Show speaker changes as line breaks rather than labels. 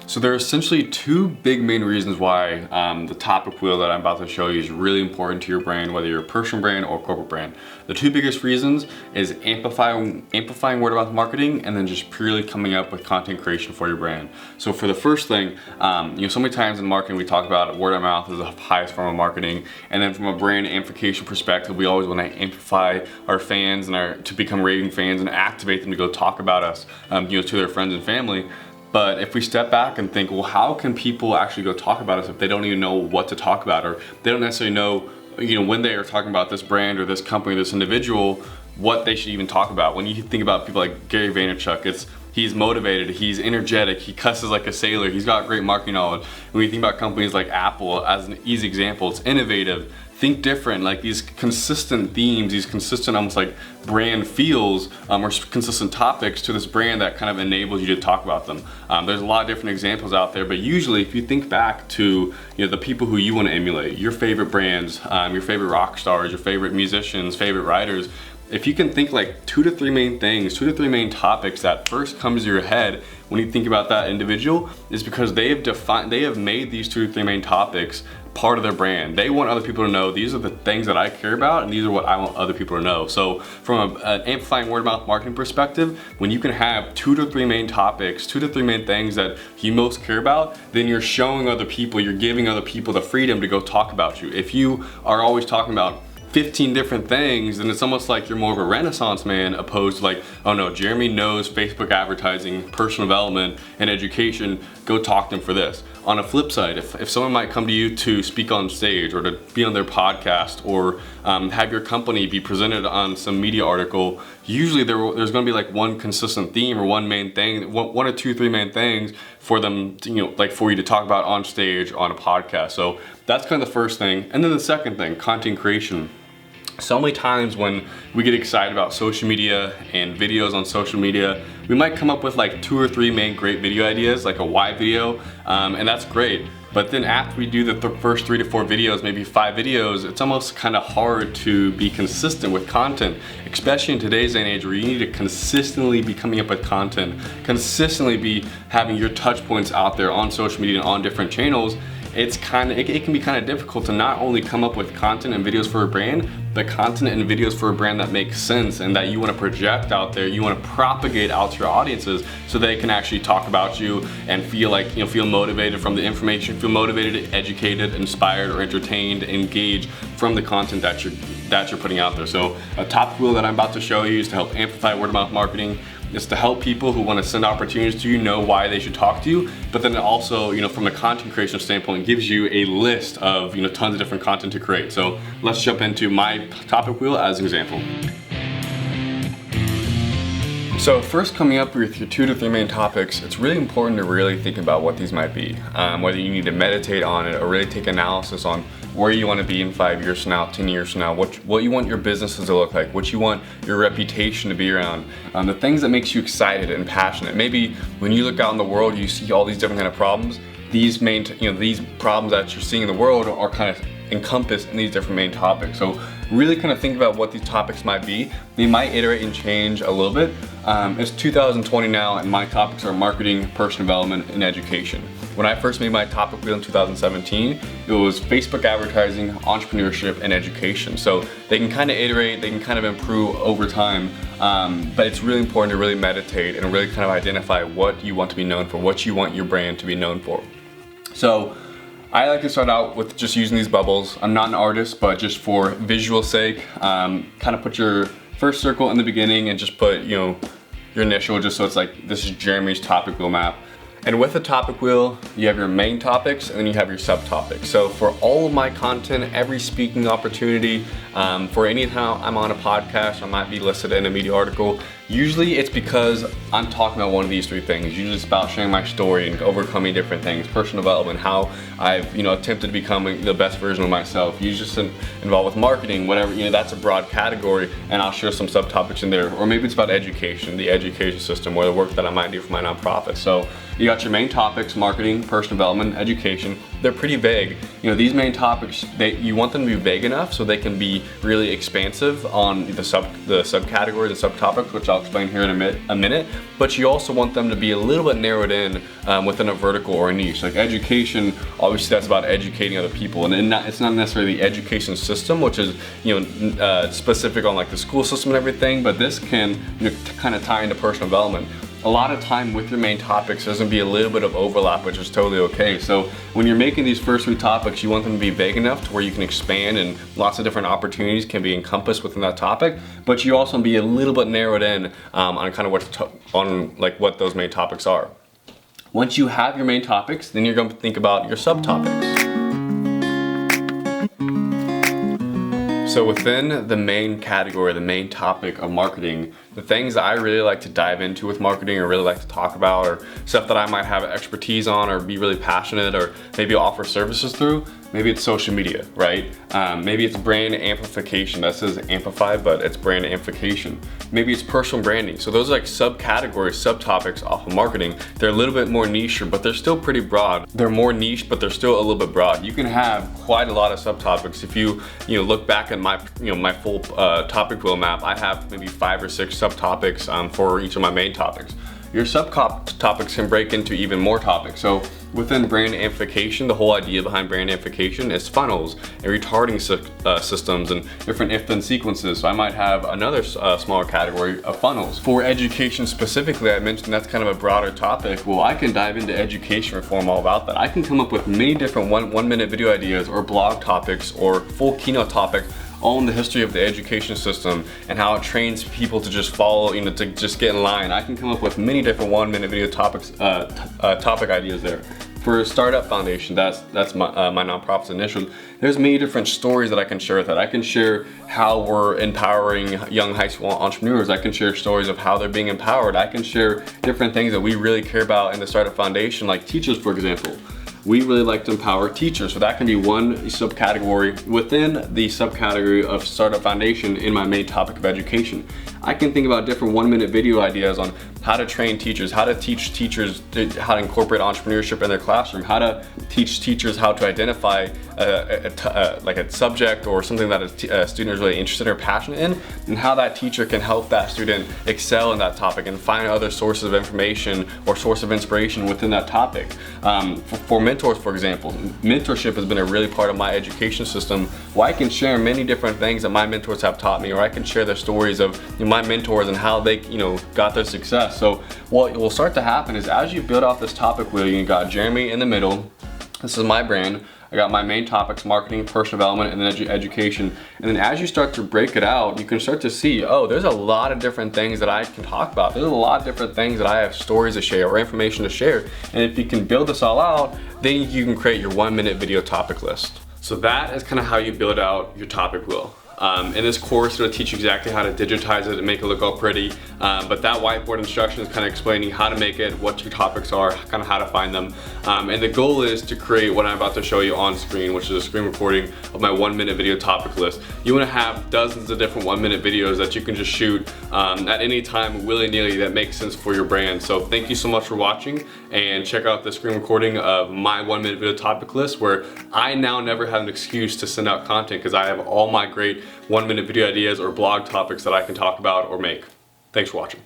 So there are essentially two big main reasons why the topic wheel that I'm about to show you is really important to your brand, whether you're a personal brand or corporate brand. The two biggest reasons is amplifying word of mouth marketing, and then just purely coming up with content creation for your brand. So for the first thing, so many times in marketing we talk about word of mouth as the highest form of marketing, and then from a brand amplification perspective, we always want to amplify our fans and to become raving fans and activate them to go talk about us, to their friends and family. But if we step back and think, well, how can people actually go talk about us if they don't even know what to talk about, or they don't necessarily know, when they are talking about this brand or this company, this individual, what they should even talk about? When you think about people like Gary Vaynerchuk, he's motivated, he's energetic, he cusses like a sailor, he's got great marketing knowledge. When you think about companies like Apple, as an easy example, it's innovative, think different, like these consistent themes, these consistent almost like brand feels or consistent topics to this brand that kind of enables you to talk about them. There's a lot of different examples out there, but usually if you think back to the people who you want to emulate, your favorite brands, your favorite rock stars, your favorite musicians, favorite writers, if you can think like 2 to 3 main things, 2 to 3 main topics that first comes to your head when you think about that individual, is because they have made these 2 to 3 main topics part of their brand. They want other people to know these are the things that I care about, and these are what I want other people to know. So from an amplifying word of mouth marketing perspective, when you can have 2 to 3 main topics, 2 to 3 main things that you most care about, then you're showing other people, you're giving other people the freedom to go talk about you. If you are always talking about 15 different things, then it's almost like you're more of a Renaissance man, opposed to like, oh no, Jeremy knows Facebook advertising, personal development, and education, go talk to them for this. On a flip side, if someone might come to you to speak on stage or to be on their podcast, or have your company be presented on some media article, usually there's going to be like one consistent theme or one main thing, 1 or 2, 3 main things for them to, like for you to talk about on stage, on a podcast. So that's kind of the first thing. And then the second thing, content creation. So many times when we get excited about social media and videos on social media, we might come up with like 2 or 3 main great video ideas, like a why video, and that's great. But then after we do the first 3 to 4 videos, maybe 5 videos, it's almost kind of hard to be consistent with content, especially in today's day and age where you need to consistently be coming up with content, consistently be having your touch points out there on social media and on different channels. It can be kind of difficult to not only come up with content and videos for a brand, but content and videos for a brand that makes sense and that you want to project out there, you want to propagate out to your audiences so they can actually talk about you and feel like, feel motivated from the information, feel motivated, educated, inspired, or entertained, engaged from the content that you're putting out there. So a top wheel that I'm about to show you is to help amplify word of mouth marketing. It's to help people who want to send opportunities to you know why they should talk to you, but then it also, from a content creation standpoint, gives you a list of, tons of different content to create. So let's jump into my topic wheel as an example. So first, coming up with your 2 to 3 main topics, it's really important to really think about what these might be. Whether you need to meditate on it or really take analysis on where you want to be in 5 years from now, 10 years from now, what you want your businesses to look like, what you want your reputation to be around, the things that makes you excited and passionate. Maybe when you look out in the world, you see all these different kind of problems. These these problems that you're seeing in the world are kind of encompassed in these different main topics. So really kind of think about what these topics might be. They might iterate and change a little bit. It's 2020 now, and my topics are marketing, personal development, and education. When I first made my topic wheel in 2017, it was Facebook advertising, entrepreneurship, and education. So they can kind of iterate, they can kind of improve over time, but it's really important to really meditate and really kind of identify what you want to be known for, what you want your brand to be known for. So I like to start out with just using these bubbles. I'm not an artist, but just for visual sake, kind of put your first circle in the beginning and just put, your initial, just so it's like, this is Jeremy's topic wheel map. And with the topic wheel, you have your main topics and then you have your subtopics. So for all of my content, every speaking opportunity, for any time I'm on a podcast, I might be listed in a media article. Usually it's because I'm talking about one of these 3 things. Usually it's about sharing my story and overcoming different things, personal development, how I've attempted to become the best version of myself. Usually just involved with marketing, whatever, that's a broad category, and I'll share some subtopics in there. Or maybe it's about education, the education system, or the work that I might do for my nonprofit. So you got your main topics: marketing, personal development, education. They're pretty vague. These main topics, you want them to be vague enough so they can be really expansive on the subcategories and subtopics, which I'll I'll explain here in a minute, but you also want them to be a little bit narrowed in within a vertical or a niche. Like education, obviously that's about educating other people, and it's not necessarily the education system, which is specific on like the school system and everything, but this can kind of tie into personal development. A lot of time with your main topics, there's gonna be a little bit of overlap, which is totally okay. So when you're making these first 3 topics, you want them to be vague enough to where you can expand and lots of different opportunities can be encompassed within that topic, but you also be a little bit narrowed in on kind of what those main topics are. Once you have your main topics, then you're gonna think about your subtopics. So within the main category, the main topic of marketing, the things that I really like to dive into with marketing or really like to talk about, or stuff that I might have expertise on or be really passionate or maybe offer services through, maybe it's social media, right? Maybe it's brand amplification. That says amplify, but it's brand amplification. Maybe it's personal branding. So those are like subcategories, subtopics off of marketing. They're a little bit more niche, but they're still pretty broad. They're more niche, but they're still a little bit broad. You can have quite a lot of subtopics. If you look back at my my full topic wheel map, I have maybe 5 or 6 subtopics for each of my main topics. Your subtopics can break into even more topics. So within brand amplification, the whole idea behind brand amplification is funnels and retargeting systems and different if-then sequences. So I might have another smaller category of funnels. For education specifically, I mentioned that's kind of a broader topic. Well, I can dive into education reform all about that. I can come up with many different one-minute video ideas or blog topics or full keynote topic all in the history of the education system and how it trains people to just follow, to just get in line. I can come up with many different 1-minute video topics, topic ideas there. For STARTedUP Foundation, that's my nonprofit's initiative. There's many different stories that I can share with that. I can share how we're empowering young high school entrepreneurs. I can share stories of how they're being empowered. I can share different things that we really care about in the STARTedUP Foundation, like teachers, for example. We really like to empower teachers, so that can be one subcategory within the subcategory of STARTedUP Foundation in my main topic of education. I can think about different 1-minute video ideas on how to train teachers, how to teach teachers how to incorporate entrepreneurship in their classroom, how to teach teachers how to identify like a subject or something that a student is really interested or passionate in, and how that teacher can help that student excel in that topic and find other sources of information or source of inspiration within that topic. For mentors, for example, mentorship has been a really part of my education system where I can share many different things that my mentors have taught me, or I can share their stories of my mentors and how they got their success. So what will start to happen is as you build off this topic wheel, you got Jeremy in the middle. This is my brand. I got my main topics, marketing, personal development, and then education. And then as you start to break it out, you can start to see, oh, there's a lot of different things that I can talk about. There's a lot of different things that I have stories to share or information to share. And if you can build this all out, then you can create your 1-minute video topic list. So that is kind of how you build out your topic wheel. In this course, it'll teach you exactly how to digitize it and make it look all pretty. But that whiteboard instruction is kind of explaining how to make it, what your topics are, kind of how to find them. And the goal is to create what I'm about to show you on screen, which is a screen recording of my 1-minute video topic list. You want to have dozens of different 1-minute videos that you can just shoot at any time willy-nilly that makes sense for your brand. So thank you so much for watching, and check out the screen recording of my 1-minute video topic list, where I now never have an excuse to send out content because I have all my great 1-minute video ideas or blog topics that I can talk about or make. Thanks for watching.